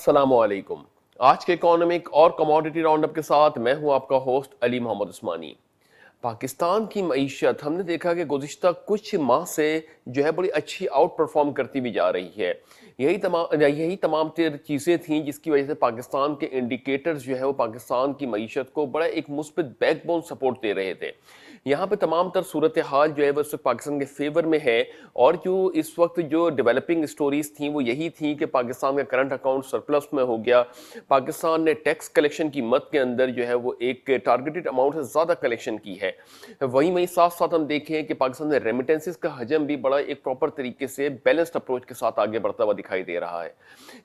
السلام علیکم۔ آج کے اکانومک اور کموڈٹی راؤنڈ اپ کے ساتھ میں ہوں آپ کا ہوسٹ علی محمد عثمانی۔ پاکستان کی معیشت ہم نے دیکھا کہ گزشتہ کچھ ماہ سے جو ہے بڑی اچھی آؤٹ پرفارم کرتی بھی جا رہی ہے۔ یہی تمام تر چیزیں تھیں جس کی وجہ سے پاکستان کے انڈیکیٹرز جو ہے وہ پاکستان کی معیشت کو بڑا ایک مثبت بیک بون سپورٹ دے رہے تھے۔ یہاں پہ تمام تر صورتحال جو ہے وہ اس وقت پاکستان کے فیور میں ہے، اور جو اس وقت جو ڈیولپنگ سٹوریز تھیں وہ یہی تھیں کہ پاکستان کا کرنٹ اکاؤنٹ سرپلس میں ہو گیا، پاکستان نے ٹیکس کلیکشن کی مد کے اندر جو ہے وہ ایک ٹارگیٹڈ اماؤنٹ سے زیادہ کلیکشن کی ہے۔ وہیں ساتھ ساتھ ہم دیکھیں کہ پاکستان میں ریمیٹنسز کا حجم بھی بڑا ایک پراپر طریقے سے بیلنسڈ اپروچ کے ساتھ آگے بڑھتا ہوا دکھائی دے رہا ہے۔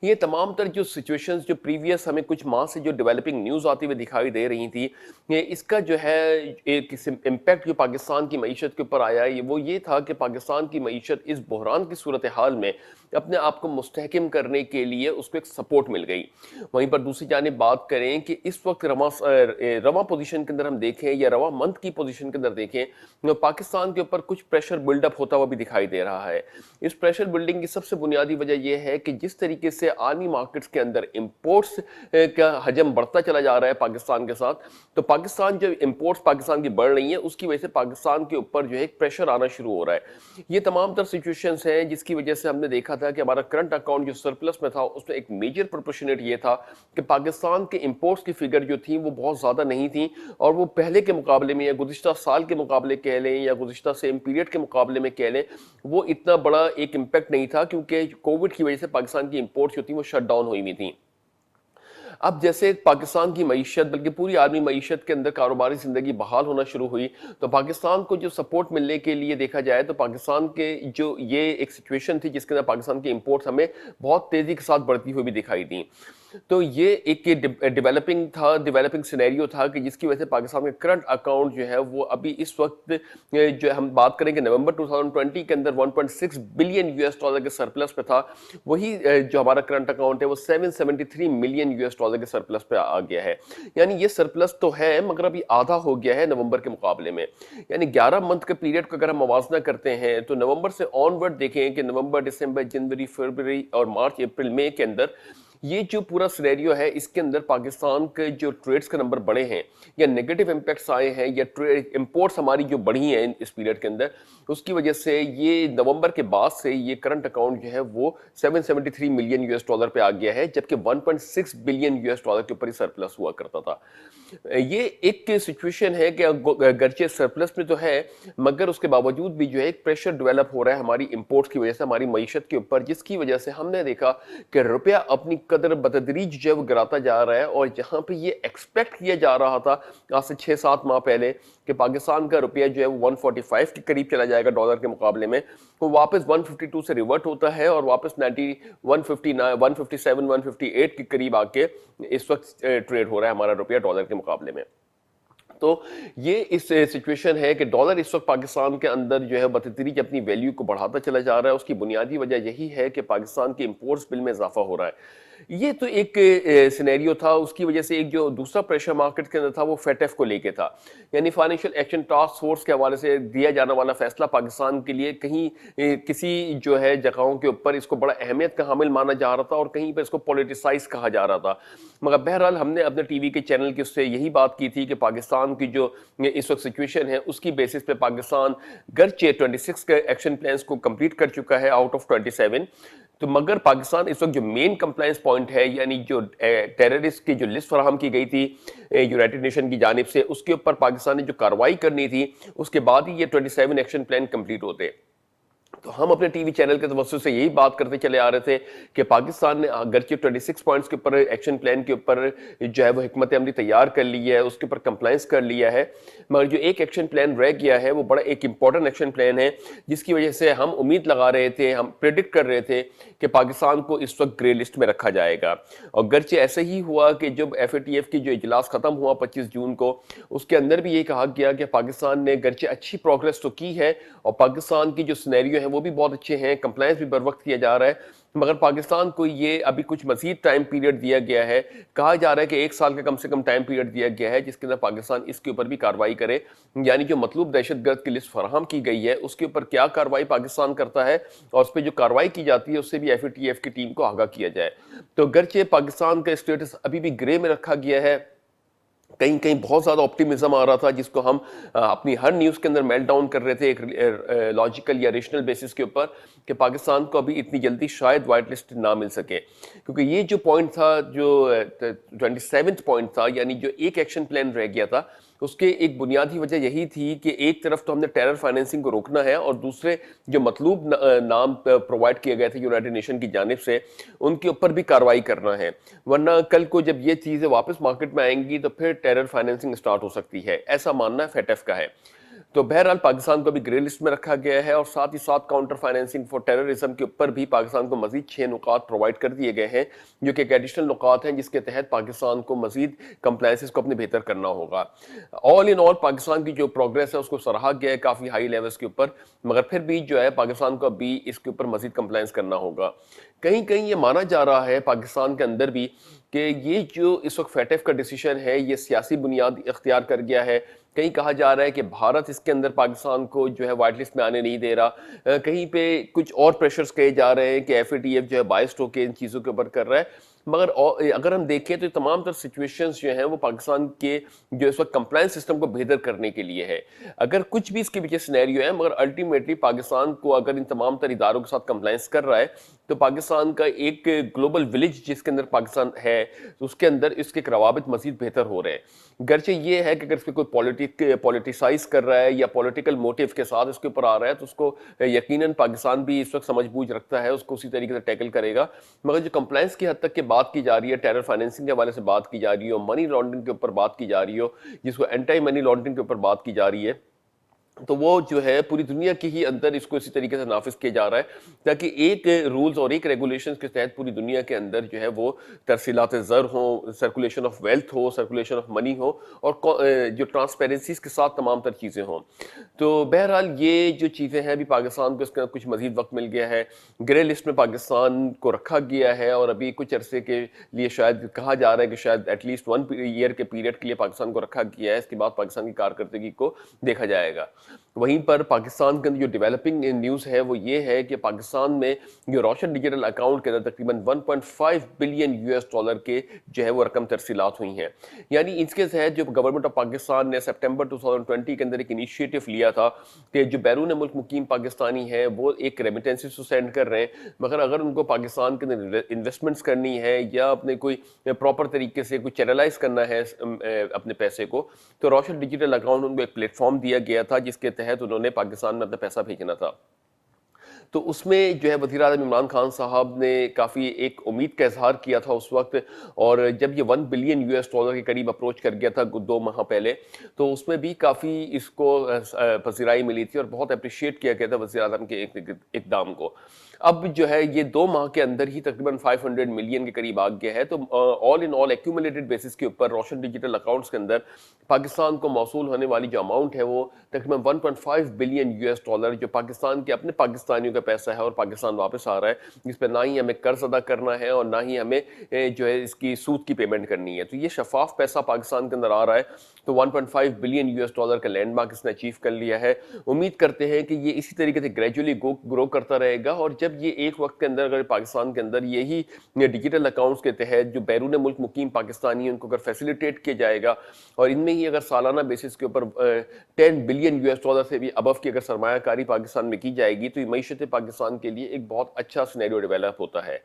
یہ تمام تر جو سچویشنز جو پریویس ہمیں کچھ ماہ سے جو ڈیولپنگ نیوز آتی ہوئی دکھائی دے رہی تھی، اس کا جو ہے ایک امپیکٹ جو پاکستان کی معیشت کے اوپر آیا ہے وہ یہ تھا کہ پاکستان کی معیشت اس بحران کی صورتحال میں اپنے آپ کو مستحکم کرنے کے لیے اس کو ایک سپورٹ مل گئی۔ وہیں پر دوسری جانب بات کریں کہ اس وقت رواں پوزیشن کے اندر ہم دیکھیں یا رواں منتھ کی پوزیشن کے اندر دیکھیں، پاکستان کے اوپر کچھ پریشر بلڈ اپ ہوتا ہوا بھی دکھائی دے رہا ہے۔ اس پریشر بلڈنگ کی سب سے بنیادی وجہ یہ ہے کہ جس طریقے سے عالمی مارکیٹس کے اندر امپورٹس کا حجم بڑھتا چلا جا رہا ہے پاکستان کے ساتھ، تو پاکستان جو امپورٹس پاکستان کی بڑھ رہی ہیں اس کی وجہ سے پاکستان کے اوپر جو ہے ایک پریشر آنا شروع ہو رہا ہے۔ یہ تمام تر سچویشنز ہیں جس کی وجہ سے ہم نے دیکھا تھا کہ ہمارا کرنٹ اکاؤنٹ جو سرپلس میں تھا اس میں ایک میجر پرپورشنیٹ یہ تھا کہ پاکستان کے امپورٹس کی فگر جو تھیں وہ بہت زیادہ نہیں تھیں، اور وہ پہلے کے مقابلے میں یا گزشتہ سال کے مقابلے کہہ لیں یا گزشتہ سیم پیریڈ کے مقابلے میں کہہ لیں، وہ اتنا بڑا ایک امپیکٹ نہیں تھا، کیونکہ کووڈ کی وجہ سے پاکستان کی امپورٹس جو تھیں وہ شٹ ڈاؤن ہوئی ہوئی تھیں۔ اب جیسے پاکستان کی معیشت بلکہ پوری عالمی معیشت کے اندر کاروباری زندگی بحال ہونا شروع ہوئی، تو پاکستان کو جو سپورٹ ملنے کے لیے دیکھا جائے تو پاکستان کے جو یہ ایک سچویشن تھی جس کے اندر پاکستان کے امپورٹس ہمیں بہت تیزی کے ساتھ بڑھتی ہوئی بھی دکھائی دیں، تو یہ ایک ڈیولپنگ سینیریو تھا کہ جس کی وجہ سے پاکستان کا کرنٹ اکاؤنٹ جو ہے وہ ابھی اس وقت جو ہم بات کریں کہ نومبر 2020 کے اندر 1.6 بلین یو ایس ڈالر کے سرپلس پہ تھا، وہی جو ہمارا کرنٹ اکاؤنٹ ہے وہ 773 ملین یو ایس ڈالر کے سرپلس پہ آ گیا ہے۔ یعنی یہ سرپلس تو ہے مگر ابھی آدھا ہو گیا ہے نومبر کے مقابلے میں۔ یعنی 11 منتھ کے پیریڈ کو اگر ہم موازنہ کرتے ہیں تو نومبر سے آن ورڈ دیکھیں کہ نومبر، دسمبر، جنوری، فروری اور مارچ، اپریل، مئی کے اندر یہ جو پورا سینیریو ہے اس کے اندر پاکستان کے جو ٹریڈز کے نمبر بڑھے ہیں یا نیگیٹو امپیکٹس آئے ہیں یا امپورٹس ہماری جو بڑھی ہیں اس پیریڈ کے اندر، اس کی وجہ سے یہ نومبر کے بعد سے یہ کرنٹ اکاؤنٹ جو ہے وہ 773 ملین یو ایس ڈالر پہ آ گیا ہے، جبکہ 1.6 بلین یو ایس ڈالر کے اوپر ہی سرپلس ہوا کرتا تھا۔ یہ ایک سچویشن ہے کہ گرچہ سرپلس میں تو ہے مگر اس کے باوجود بھی جو ہے ایک پریشر ڈیولپ ہو رہا ہے ہماری امپورٹس کی وجہ سے ہماری معیشت کے اوپر، جس کی وجہ سے ہم نے دیکھا کہ روپیہ اپنی قدر بتدریج جو ہے وہ گراتا جا رہا ہے، اور جہاں پہ یہ ایکسپیکٹ کیا جا رہا تھا آج سے 6-7 ماہ پہلے کہ پاکستان کا روپیہ جو ہے وہ 145 کے قریب چلا جائے گا ڈالر کے مقابلے میں، وہ واپس 152 سے ریورٹ ہوتا ہے اور واپس 157 158 کے قریب آ کے اس وقت ٹریڈ ہو رہا ہے ہمارا روپیہ ڈالر کے مقابلے میں۔ تو یہ اس سچویشن ہے کہ ڈالر اس وقت پاکستان کے اندر جو ہے بتدریج اپنی ویلیو کو بڑھاتا چلا جا رہا ہے۔ اس کی بنیادی وجہ یہی ہے کہ پاکستان کے امپورٹس بل میں اضافہ ہو رہا ہے۔ یہ تو ایک سینیریو تھا۔ اس کی وجہ سے ایک جو دوسرا پریشر مارکیٹ کے اندر تھا وہ فیٹ ایف کو لے کے تھا، یعنی فائنینشیل ایکشن ٹاسک فورس کے حوالے سے دیا جانے والا فیصلہ پاکستان کے لیے کہیں کسی جو ہے جگہوں کے اوپر اس کو بڑا اہمیت کا حامل مانا جا رہا تھا اور کہیں پہ اس کو پولیٹیسائز کہا جا رہا تھا، مگر بہرحال ہم نے اپنے ٹی وی کے چینل کے اس سے یہی بات کی تھی کہ پاکستان کی جو اس وقت سچویشن ہے اس کی بیسس پہ پاکستان گرچہ 26 کے ایکشن پلانز کو کمپلیٹ کر چکا ہے آؤٹ آف 27، تو مگر پاکستان اس وقت جو مین کمپلائنس پوائنٹ ہے، یعنی جو ٹیررسٹ کی جو لسٹ فراہم کی گئی تھی یونائٹڈ نیشن کی جانب سے، اس کے اوپر پاکستان نے جو کارروائی کرنی تھی اس کے بعد ہی یہ 27 ایکشن پلان کمپلیٹ ہوتے۔ تو ہم اپنے ٹی وی چینل کے توسط سے یہی بات کرتے چلے آ رہے تھے کہ پاکستان نے اگرچہ 26 پوائنٹس کے اوپر ایکشن پلان کے اوپر جو ہے وہ حکمت عملی تیار کر لی ہے، اس کے اوپر کمپلائنس کر لیا ہے، مگر جو ایک ایکشن پلان رہ گیا ہے وہ بڑا ایک امپورٹنٹ ایکشن پلان ہے، جس کی وجہ سے ہم امید لگا رہے تھے، ہم پریڈکٹ کر رہے تھے کہ پاکستان کو اس وقت گرے لسٹ میں رکھا جائے گا۔ اور گرچہ ایسے ہی ہوا کہ جب ایف اے ٹی ایف کی جو اجلاس ختم ہوا 25 جون کو، اس کے اندر بھی یہ کہا گیا کہ پاکستان نے گرچہ اچھی پروگرس تو کی ہے اور پاکستان کی جو سینیریو ہے وہ بھی بہت اچھے ہیں, کمپلائنس بھی بر وقت کیا جا رہا ہے, مگر پاکستان کو یہ ابھی کچھ مزید ٹائم پیریڈ دیا گیا ہے. کہا جا رہا ہے کہ 1 سال کا کم سے کم ٹائم پیریڈ دیا گیا ہے جس کے اندر پاکستان اس کے اوپر بھی کارروائی کرے. یعنی جو مطلوب دہشت گرد کی لسٹ فراہم کی گئی ہے اس کے اوپر کیا کارروائی پاکستان کرتا ہے, اور اس پہ جو کارروائی کی جاتی ہے اس سے بھی ایف اے ٹی ایف کی ٹیم کو آگاہ کیا جائے. تو گرچہ پاکستان کا اسٹیٹس ابھی بھی گرے میں رکھا گیا ہے, کہیں کہیں بہت زیادہ آپٹیمزم آ رہا تھا جس کو ہم اپنی ہر نیوز کے اندر میلٹ ڈاؤن کر رہے تھے ایک لاجیکل یا ریشنل بیسس کے اوپر, کہ پاکستان کو ابھی اتنی جلدی شاید وائٹ لسٹ نہ مل سکے. کیونکہ یہ جو پوائنٹ تھا, جو 27 پوائنٹ تھا, یعنی جو ایک ایکشن پلان رہ گیا تھا, اس کے ایک بنیادی وجہ یہی تھی کہ ایک طرف تو ہم نے ٹیرر فائنینسنگ کو روکنا ہے, اور دوسرے جو مطلوب نام پرووائڈ کیے گئے تھے یونائٹڈ نیشن کی جانب سے ان کے اوپر بھی کارروائی کرنا ہے, ورنہ کل کو جب یہ چیزیں واپس مارکیٹ میں آئیں گی تو پھر ٹیرر فائنینسنگ اسٹارٹ ہو سکتی ہے, ایسا ماننا فیٹ ایف کا ہے. تو بہرحال پاکستان کو بھی گرے لسٹ میں رکھا گیا ہے, اور ساتھ ہی ساتھ کاؤنٹر فائنینسنگ فار ٹیررزم کے اوپر بھی پاکستان کو مزید 6 نکات پرووائڈ کر دیے گئے ہیں, جو کہ ایک ایڈیشنل نکات ہیں جس کے تحت پاکستان کو مزید کمپلائنسز کو اپنے بہتر کرنا ہوگا. آل ان آل پاکستان کی جو پروگریس ہے اس کو سراہا گیا ہے کافی ہائی لیولز کے اوپر, مگر پھر بھی جو ہے پاکستان کو ابھی اس کے اوپر مزید کمپلائنس کرنا ہوگا. کہیں کہیں یہ مانا جا رہا ہے پاکستان کے اندر بھی کہ یہ جو اس وقت فیٹ ایف کا ڈیسیشن ہے یہ سیاسی بنیاد اختیار کر گیا ہے. کہیں کہا جا رہا ہے کہ بھارت اس کے اندر پاکستان کو جو ہے وائٹ لسٹ میں آنے نہیں دے رہا, کہیں پہ کچھ اور پریشرز کہے جا رہے ہیں کہ ایف اے ٹی ایف جو ہے بائسڈ ہو کے ان چیزوں کے اوپر کر رہا ہے. مگر اگر ہم دیکھیں تو تمام تر سچویشنز جو ہیں وہ پاکستان کے جو اس وقت کمپلائنس سسٹم کو بہتر کرنے کے لیے ہے. اگر کچھ بھی اس کے پیچھے سینیریو ہے, مگر الٹیمیٹلی پاکستان کو اگر ان تمام تر اداروں کے ساتھ کمپلائنس کر رہا ہے تو پاکستان کا ایک گلوبل ولیج جس کے اندر پاکستان ہے اس کے اندر اس کے روابط مزید بہتر ہو رہے ہیں. گرچہ یہ ہے کہ اگر اس پہ کوئی پولیٹیسائز کر رہا ہے یا پولیٹیکل موٹیو کے ساتھ اس کے اوپر آ رہا ہے تو اس کو یقیناً پاکستان بھی اس وقت سمجھ بوجھ رکھتا ہے, اس کو اسی طریقے سے ٹیکل کرے گا. مگر جو کمپلائنس کی حد تک کے بات کی جا رہی ہے, ٹیرر فائنینسنگ کے حوالے سے بات کی جا رہی ہو, منی لانڈرنگ کے اوپر بات کی جا رہی ہو, جس کو اینٹی منی لانڈرنگ کے اوپر بات کی جا رہی ہے, تو وہ جو ہے پوری دنیا کی ہی اندر اس کو اسی طریقے سے نافذ کیا جا رہا ہے تاکہ ایک رولز اور ایک ریگولیشنز کے تحت پوری دنیا کے اندر جو ہے وہ ترسیلات زر ہوں, سرکولیشن آف ویلتھ ہو, سرکولیشن آف منی ہو, اور جو ٹرانسپیرنسیز کے ساتھ تمام تر چیزیں ہوں. تو بہرحال یہ جو چیزیں ہیں ابھی پاکستان کو اس کا کچھ مزید وقت مل گیا ہے, گرے لسٹ میں پاکستان کو رکھا گیا ہے, اور ابھی کچھ عرصے کے لیے شاید کہا جا رہا ہے کہ شاید ایٹ لیسٹ 1 ایئر کے پیریڈ کے لیے پاکستان کو رکھا گیا ہے, اس کے بعد پاکستان کی کارکردگی کو دیکھا جائے گا. وہیں پر پاکستان کے اندر جو ڈیولپنگ نیوز ہے وہ یہ ہے کہ پاکستان میں جو روشن ڈیجیٹل اکاؤنٹ کے اندر تقریباً 1.5 بلین US ڈالر کے جو ہے وہ رقم ترسیلات ہوئی ہیں. یعنی اس کے تحت جو گورنمنٹ آف پاکستان نے سپٹمبر 2020 کے اندر ایک انیشیٹو لیا تھا کہ جو بیرون ملک مقیم پاکستانی ہیں وہ ایک ریمیٹنسز تو سینڈ کر رہے ہیں, مگر اگر ان کو پاکستان کے اندر انویسٹمنٹس کرنی ہے یا اپنے کوئی پراپر طریقے سے کوئی چینلائز کرنا ہے اپنے پیسے کو, تو روشن ڈیجیٹل اکاؤنٹ ان کو ایک پلیٹ فارم دیا گیا تھا جس کے تحت انہوں نے پاکستان میں اپنا پیسہ بھیجنا تھا. تو اس میں جو ہے وزیر اعظم عمران خان صاحب نے کافی ایک امید کا اظہار کیا تھا اس وقت, اور جب یہ 1 بلین US ڈالر کے قریب اپروچ کر گیا تھا 2 ماہ پہلے, تو اس میں بھی کافی اس کو پذیرائی ملی تھی اور بہت اپریشیٹ کیا گیا تھا وزیر اعظم کے اقدام کو. اب جو ہے یہ 2 ماہ کے اندر ہی تقریباً 500 ملین کے قریب آ گیا ہے. تو آل ان آل ایکومولیٹڈ بیسس کے اوپر روشن ڈیجیٹل اکاؤنٹس کے اندر پاکستان کو موصول ہونے والی جو اماؤنٹ ہے وہ تقریباً 1.5 بلین US ڈالر جو پاکستان کے اپنے پاکستانیوں کا پیسہ ہے اور پاکستان واپس آ رہا ہے, جس پہ نہ ہی ہمیں قرض ادا کرنا ہے اور نہ ہی ہمیں جو ہے اس کی سود کی پیمنٹ کرنی ہے. تو یہ شفاف پیسہ پاکستان کے اندر آ رہا ہے. تو 1.5 بلین US ڈالر کا لینڈ مارک اس نے اچیو کر لیا ہے. امید کرتے ہیں کہ یہ اسی طریقے سے گریجولی گرو کرتا رہے گا, اور جب یہ ایک وقت کے اندر اگر پاکستان کے اندر یہی ڈیجیٹل اکاؤنٹس کے تحت جو بیرون ملک مقیم پاکستانی ہیں ان کو اگر فیسیلیٹیٹ کیا جائے گا, اور ان میں ہی اگر سالانہ بیسس کے اوپر 10 بلین US ڈالر سے بھی ابو کی اگر سرمایہ کاری پاکستان میں کی جائے گی, تو یہ معیشت پاکستان کے لیے ایک بہت اچھا سینیریو ڈیولپ ہوتا ہے.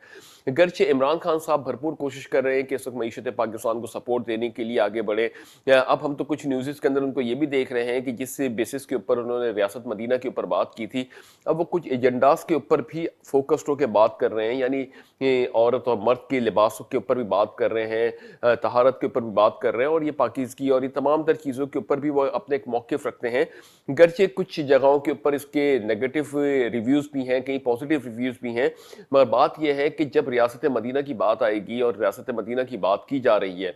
گرچہ عمران خان صاحب بھرپور کوشش کر رہے ہیں کہ اس وقت معیشت پاکستان کو سپورٹ دینے کے لیے آگے بڑھے. اب ہم تو کچھ نیوزز کے اندر ان کو یہ بھی دیکھ رہے ہیں کہ جس بیسس کے اوپر انہوں نے ریاست مدینہ کے اوپر بات کی تھی, اب وہ کچھ ایجنڈاز کے اوپر بھی فوکسڈ ہو کے بات کر رہے ہیں. یعنی عورت اور مرد کے لباس کے اوپر بھی بات کر رہے ہیں, طہارت کے اوپر بھی بات کر رہے ہیں, اور یہ پاکیزگی اور یہ تمام تر چیزوں کے اوپر بھی وہ اپنے ایک موقف رکھتے ہیں. گرچہ کچھ جگہوں کے اوپر اس کے نیگیٹو ریویوز بھی ہیں, کہیں پازیٹیو ریویوز بھی ہیں, مگر بات یہ ہے کہ جب ریاست مدینہ کی بات آئے گی اور ریاست مدینہ کی بات کی جا رہی ہے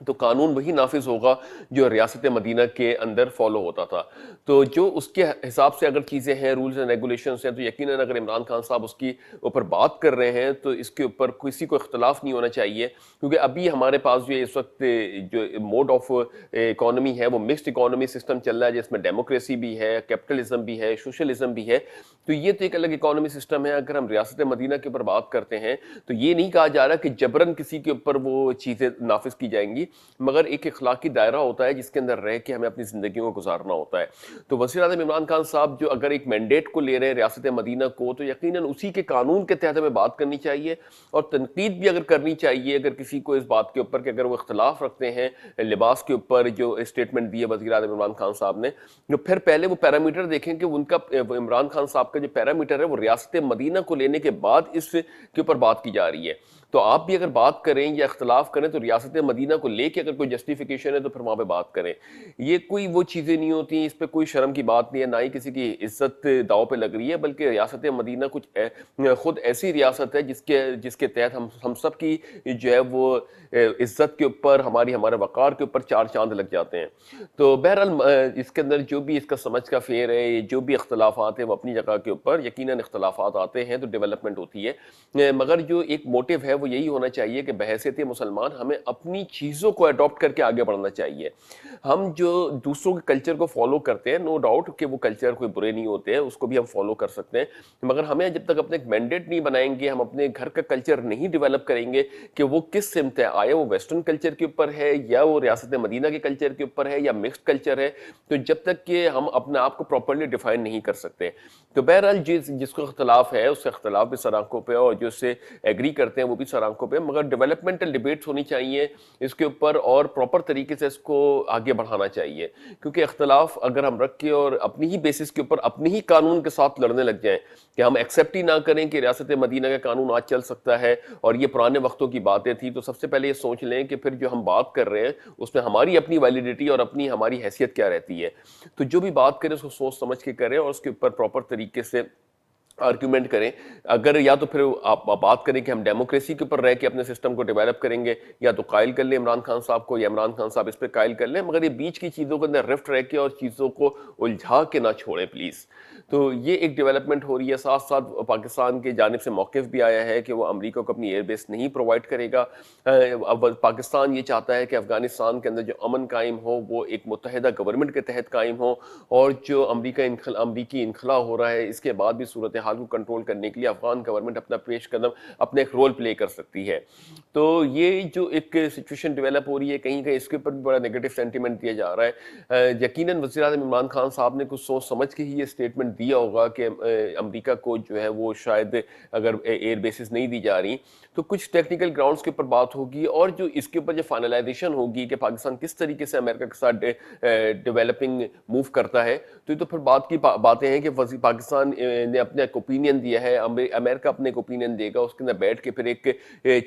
تو قانون وہی نافذ ہوگا جو ریاست مدینہ کے اندر فالو ہوتا تھا. تو جو اس کے حساب سے اگر چیزیں ہیں، رولز اینڈ ریگولیشنس ہیں، تو یقیناً اگر عمران خان صاحب اس کی اوپر بات کر رہے ہیں تو اس کے اوپر کسی کو اختلاف نہیں ہونا چاہیے. کیونکہ ابھی ہمارے پاس جو اس وقت جو موڈ آف اکانومی ہے وہ مکسڈ اکانومی سسٹم چل رہا ہے، جس میں ڈیموکریسی بھی ہے، کیپٹلزم بھی ہے، سوشلزم بھی ہے. تو یہ تو ایک الگ اکانومی سسٹم ہے. اگر ہم ریاست مدینہ کے اوپر بات کرتے ہیں تو یہ نہیں کہا جا رہا کہ جبراً کسی کے اوپر وہ چیزیں نافذ کی جائیں گی، مگر ایک اخلاقی دائرہ ہوتا ہے جس کے اندر رہ کے ہمیں اپنی زندگیوں کو گزارنا ہوتا ہے. تو وزیر اعظم عمران خان صاحب جو اگر ایک مینڈیٹ کو لے رہے ہیں ریاست مدینہ کو، تو یقیناً اسی کے قانون کے تحت ہمیں بات کرنی چاہیے اور تنقید بھی اگر کرنی چاہیے اگر کسی کو اس بات کے اوپر کہ اگر وہ اختلاف رکھتے ہیں لباس کے اوپر. جو اسٹیٹمنٹ دی ہے وزیر اعظم عمران خان صاحب نے، جو پھر پہلے وہ پیرامیٹر دیکھیں کہ ان کا عمران خان صاحب کا جو پیرامیٹر ہے وہ ریاست مدینہ کو لینے کے بعد اس کے اوپر بات کی جا رہی ہے. تو آپ بھی اگر بات کریں یا اختلاف کریں تو ریاست مدینہ کو لے کے اگر کوئی جسٹیفیکیشن ہے تو پھر وہاں پہ بات کریں. یہ کوئی وہ چیزیں نہیں ہوتی، اس پہ کوئی شرم کی بات نہیں ہے، نہ ہی کسی کی عزت داؤ پہ لگ رہی ہے. بلکہ ریاست مدینہ کچھ خود ایسی ریاست ہے جس کے تحت ہم سب کی جو ہے وہ عزت کے اوپر، ہمارے وقار کے اوپر چار چاند لگ جاتے ہیں. تو بہرحال اس کے اندر جو بھی اس کا سمجھ کا فیر ہے، جو بھی اختلافات ہیں وہ اپنی جگہ کے اوپر یقیناً اختلافات آتے ہیں تو ڈیولپمنٹ ہوتی ہے. مگر جو ایک موٹیو ہے وہ یہی ہونا چاہیے کہ بحیثیت مسلمان ہمیں اپنی چیزوں کو اڈاپٹ کر کے آگے بڑھنا چاہیے. ہم جو دوسروں کے کلچر کو فالو کرتے ہیں، نو ڈاؤٹ کہ وہ کلچر کوئی برے نہیں ہوتے ہیں، اس کو بھی ہم فالو کر سکتے ہیں، مگر ہمیں جب تک اپنے ایک مینڈیٹ نہیں بنائیں گے، ہم اپنے گھر کا کلچر نہیں ڈیولپ کریں گے کہ وہ کس سمت ہے، آیا وہ ویسٹرن کلچر کے اوپر ہے یا وہ ریاست مدینہ کے کلچر کے اوپر ہے یا مکسڈ کلچر ہے، تو جب تک کہ ہم اپنے آپ کو پراپرلی ڈیفائن نہیں کر سکتے. تو بہرحال جس کو اختلاف ہے اس سے اختلاف بھی سر آنکھوں پہ، اور جو اس سے ایگری کرتے ہیں وہ بھی سر آنکھوں پہ، مگر ڈیولپمنٹل ڈیبیٹس ہونی چاہیے اس کے اوپر اور پراپر طریقے سے اس کو آگے بڑھانا چاہیے. کیونکہ اختلاف اگر ہم رکھ کے اور اپنی ہی بیسس کے اوپر اپنی ہی قانون کے ساتھ لڑنے لگ جائیں کہ ہم ایکسیپٹ ہی نہ کریں کہ ریاست مدینہ کا قانون آج چل سکتا ہے اور یہ پرانے وقتوں کی باتیں تھیں، تو سب سے پہلے یہ سوچ لیں کہ پھر جو ہم بات کر رہے ہیں اس میں ہماری اپنی ویلیڈیٹی اور ہماری حیثیت کیا رہتی ہے. تو جو بھی بات کریں اس کو سوچ سمجھ کے کریں اور اس کے اوپر پراپر طریقے سے آرگیومنٹ کریں. اگر یا تو پھر آپ بات کریں کہ ہم ڈیموکریسی کے اوپر رہ کے اپنے سسٹم کو ڈیولپ کریں گے، یا تو قائل کر لیں عمران خان صاحب کو یا عمران خان صاحب اس پہ قائل کر لیں، مگر یہ بیچ کی چیزوں کے اندر رفٹ رہ کے اور چیزوں کو الجھا کے نہ چھوڑیں پلیز. تو یہ ایک ڈیولپمنٹ ہو رہی ہے. ساتھ ساتھ پاکستان کی جانب سے موقف بھی آیا ہے کہ وہ امریکہ کو اپنی ایئر بیس نہیں پرووائڈ کرے گا. اب پاکستان یہ چاہتا ہے کہ افغانستان کے اندر جو امن قائم ہو وہ ایک متحدہ گورنمنٹ کے تحت قائم ہو، اور جو امریکی انخلا ہو رہا ہے اس کے بعد بھی صورتحال کو کنٹرول کرنے کے لیے افغان گورنمنٹ اپنا پیش قدم اپنا ایک رول پلے کر سکتی ہے. تو یہ جو ایک سچویشن ڈیولپ ہو رہی ہے کہیں کہیں اس کے اوپر بھی بڑا نیگیٹو سینٹیمنٹ دیا جا رہا ہے. یقیناً وزیر اعظم عمران خان صاحب نے کچھ سوچ سمجھ کے ہی یہ اسٹیٹمنٹ دیا ہوگا کہ امریکہ کو جو ہے وہ شاید اگر ایئر بیسز نہیں دی جا رہی تو کچھ ٹیکنیکل گراؤنڈز کے اوپر بات ہوگی، اور جو اس کے اوپر جو فائنلائزیشن ہوگی کہ پاکستان کس طریقے سے امریکہ کے ساتھ ڈیولپنگ موو کرتا ہے. تو یہ تو پھر بات کی باتیں ہیں کہ پاکستان نے اپنا ایک اوپینین دیا ہے، امریکہ اپنے ایک اوپینین دے گا، اس کے اندر بیٹھ کے پھر ایک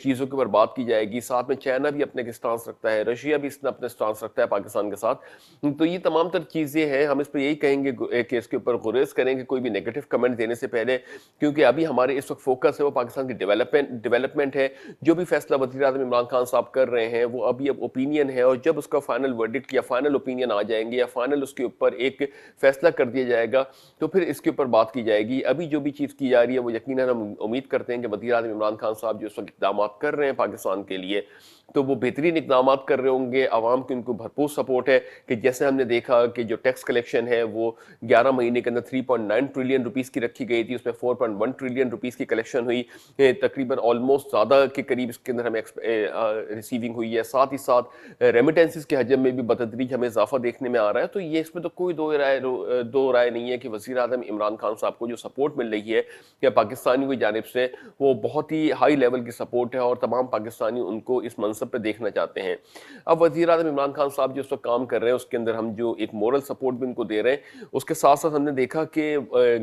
چیزوں کے اوپر بات کی جائے گی. ساتھ میں چائنا بھی اپنے سٹانس رکھتا ہے، رشیا بھی اس نے اپنے سٹانس رکھتا ہے پاکستان کے ساتھ. تو یہ تمام تر چیزیں ہیں، ہم اس پہ یہی کہیں گے کہ اس کے اوپر گریز کریں کہ کوئی بھی نیگیٹو کمنٹ دینے سے پہلے، کیونکہ ابھی ہمارے اس وقت فوکس ہے وہ پاکستان کی ڈیولپمنٹ ہے. جو بھی فیصلہ وزیر اعظم عمران خان صاحب کر رہے ہیں وہ ابھی اب اوپینین ہے، اور جب اس کا فائنل ورڈکٹ یا فائنل اوپینین آ جائیں گے یا فائنل اس کے اوپر ایک فیصلہ کر دیا جائے گا تو پھر اس کے اوپر بات کی جائے گی. ابھی جو بھی چیز کی جا رہی ہے وہ یقیناً ہم امید کرتے ہیں کہ وزیر اعظم عمران خان صاحب جو اس وقت اقدامات کر رہے ہیں پاکستان کے لیے تو وہ بہترین اقدامات کر رہے ہوں گے. عوام کی ان کو بھرپور سپورٹ ہے کہ جیسے ہم نے دیکھا کہ جو ٹیکس کلیکشن ہے وہ 11 مہینے کے اندر 3.9 ٹریلین روپیز کی رکھی گئی تھی، اس میں 4.1 ٹریلین روپیز کی کلیکشن ہوئی، تقریباً آلموسٹ زیادہ کے قریب اس کے اندر ہمیں ریسیونگ ہوئی ہے. ساتھ ہی ساتھ ریمیٹنسز کے حجم میں بھی بتدریج ہمیں اضافہ دیکھنے میں آ رہا ہے. تو یہ اس میں تو کوئی دو رائے نہیں ہے کہ وزیر اعظم عمران خان صاحب کو جو سپورٹ مل رہی ہے یا پاکستانیوں کی جانب سے وہ بہت ہی ہائی لیول کی سپورٹ ہے، اور تمام پاکستانی ان کو اس منصب پہ دیکھنا چاہتے ہیں. اب وزیر اعظم عمران خان صاحب جو اس وقت کام کر رہے ہیں اس کے اندر ہم جو ایک مورل سپورٹ بھی ان کو دے رہے ہیں، اس کے ساتھ ساتھ ہم نے دیکھا کہ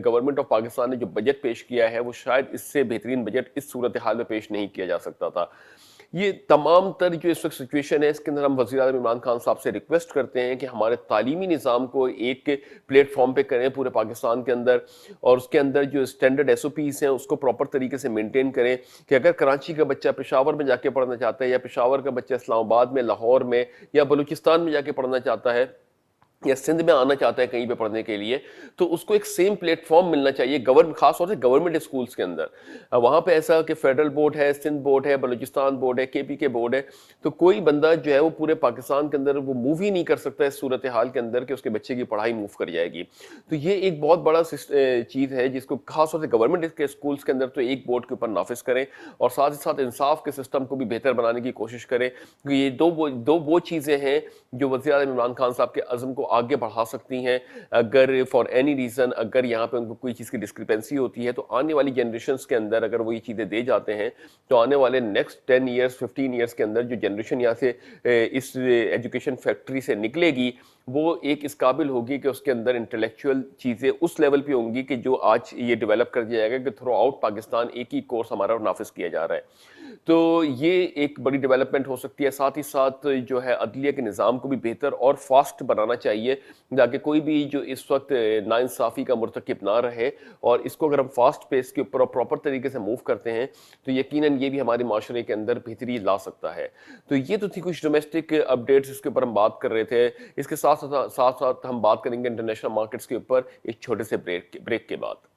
گورنمنٹ آف پاکستان نے جو بجٹ پیش کیا ہے وہ شاید اس سے بہترین بجٹ اس صورتحال میں پیش نہیں کیا جا سکتا تھا. یہ تمام تر جو اس وقت سچویشن ہے اس کے اندر ہم وزیر اعظم عمران خان صاحب سے ریکویسٹ کرتے ہیں کہ ہمارے تعلیمی نظام کو ایک پلیٹ فارم پہ کریں پورے پاکستان کے اندر، اور اس کے اندر جو اسٹینڈرڈ ایس او پیز ہیں اس کو پراپر طریقے سے مینٹین کریں کہ اگر کراچی کا بچہ پشاور میں جا کے پڑھنا چاہتا ہے، یا پشاور کا بچہ اسلام آباد میں، لاہور میں یا بلوچستان میں جا کے پڑھنا چاہتا ہے، یا سندھ میں آنا چاہتا ہے کہیں پہ پڑھنے کے لیے، تو اس کو ایک سیم پلیٹ فارم ملنا چاہیے خاص طور سے گورنمنٹ اسکولس کے اندر۔ وہاں پہ ایسا کہ فیڈرل بورڈ ہے، سندھ بورڈ ہے، بلوچستان بورڈ ہے، کے پی کے بورڈ ہے، تو کوئی بندہ جو ہے وہ پورے پاکستان کے اندر وہ موو ہی نہیں کر سکتا اس صورتحال کے اندر کہ اس کے بچے کی پڑھائی موو کر جائے گی۔ تو یہ ایک بہت بڑا چیز ہے جس کو خاص طور سے گورنمنٹ کے اسکولس کے اندر تو ایک بورڈ کے اوپر نافذ کریں، اور ساتھ ہی ساتھ انصاف کے سسٹم کو بھی بہتر بنانے کی کوشش کریں، کیونکہ یہ دو وہ چیزیں ہیں جو وزیر اعظم عمران خان صاحب کے عزم کو آگے بڑھا سکتی ہیں۔ اگر فار اینی ریزن اگر یہاں پہ ان کو کوئی چیز کی ڈسکرپنسی ہوتی ہے تو آنے والی جنریشنز کے اندر اگر وہ یہ چیزیں دے جاتے ہیں تو آنے والے نیکسٹ 10 ایئرس 15 ایئرس کے اندر جو جنریشن یہاں سے اس ایجوکیشن فیکٹری سے نکلے گی وہ ایک اس قابل ہوگی کہ اس کے اندر انٹلیکچوئل چیزیں اس لیول پہ ہوں گی کہ جو آج یہ ڈیولپ کر دیا جائے گا کہ تھرو آؤٹ پاکستان ایک ہی کورس ہمارا نافذ کیا جا رہا ہے۔ تو یہ ایک بڑی ڈیولپمنٹ ہو سکتی ہے۔ ساتھ ہی ساتھ جو ہے عدلیہ کے نظام کو بھی بہتر اور فاسٹ بنانا چاہیے تاکہ کوئی بھی جو اس وقت ناانصافی کا مرتکب نہ رہے، اور اس کو اگر ہم فاسٹ پیس کے اوپر اور پراپر طریقے سے موو کرتے ہیں تو یقیناً یہ بھی ہمارے معاشرے کے اندر بہتری لا سکتا ہے۔ تو یہ تو تھی کچھ ڈومیسٹک اپڈیٹس اس کے اوپر ہم بات کر رہے تھے۔ اس کے ساتھ ساتھ ہم بات کریں گے انٹرنیشنل مارکیٹس کے اوپر ایک چھوٹے سے بریک کے بعد۔